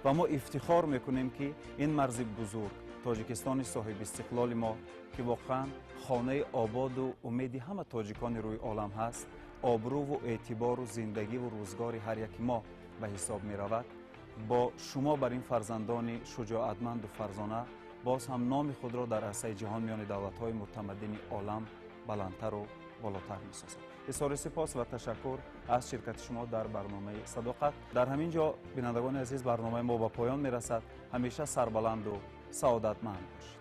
[SPEAKER 1] ва мо ифтихор мекунем ки ин марзи бузург, тоҷикистони соҳиби истиқлоли мо, ки воқеан хонаи ободу умеди ҳама тоҷикони рӯи олам ҳаст, обрӯву эътибору зиндагиву рӯзгори ҳар яки мо ба ҳисоб меравад, бо шумо бар ин фарзандони шуҷоатманду фарзона боз ҳам номи худро дар арсаи ҷаҳон миёни давлатҳои мутамаддини олам баландтару болотар месозад. изҳори сипос ва ташаккур аз ширкати шумо дар барномаи садоқат. дар ҳамин ҷо бинандагони азиз, барномаи мо ба поён мерасад. ҳамеша сарбаланду саодатманд бошед.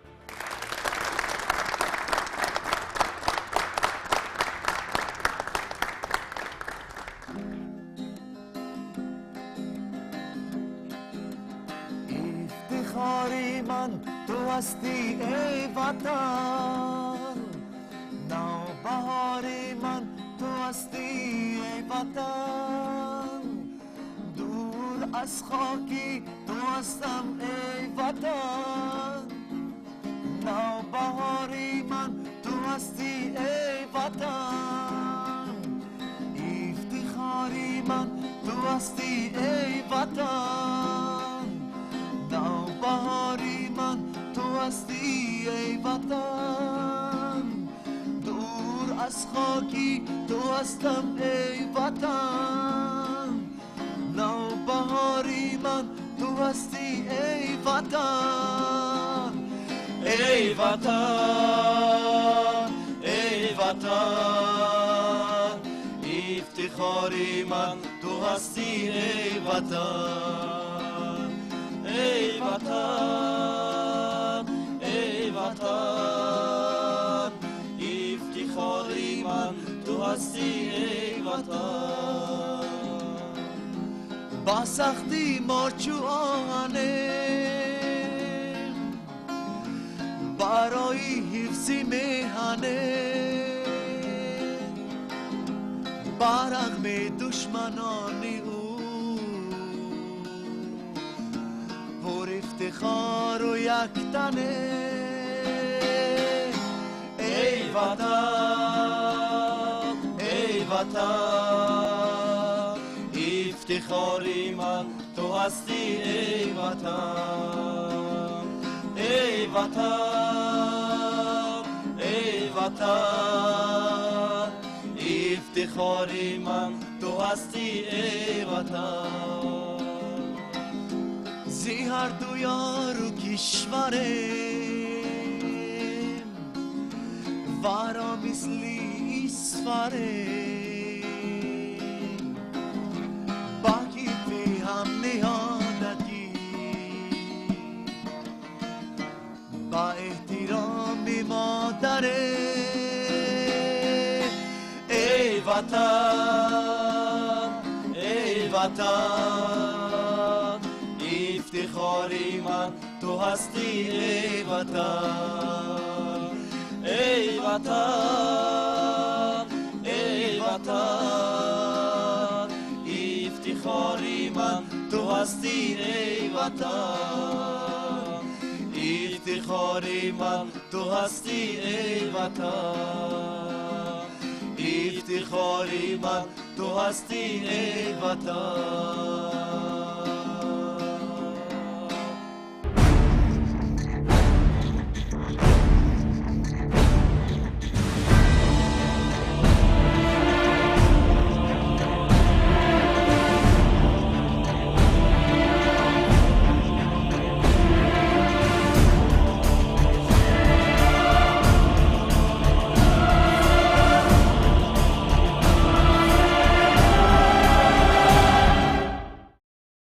[SPEAKER 18] افتخاری من تو هستی ای وطن، نوبهاری من تو هستی ای وطن، دور از خاکی تو هستم ای وطن، نوبهاری من تو هستی ای وطن، افتخاری من تو هستی ای وطن نوبهاری من تو هستی ای وطن دور از خاکی تو هستم ای وطن نوبهاری من تو هستی ای وطن ای وطن ای وطن افتخاری من تو هستی ای وطن ای وطن ای وطن افتخاری من تو هستی ای وطن با سختی ما چو آهنیم برای حفظ میهنه برغم دشمنان او پر افتخار و یک تنه ای وطن ای وطن افتخاری من تو هستی ای وطن ای وطن ای وطن افتخاری من تو هستی ای وطن زی هر دو یار و کشوریم ورا مثلی اسفریم باقی پی هم نهادگی با احترام مادره ای وطن ای وطن افتخاری من تو هستی ای وطن ای وطن ای وطن افتخاری من تو هستی ای وطن افتخاری من تو هستی ای وطن افتخاری من تو هستی ای وطن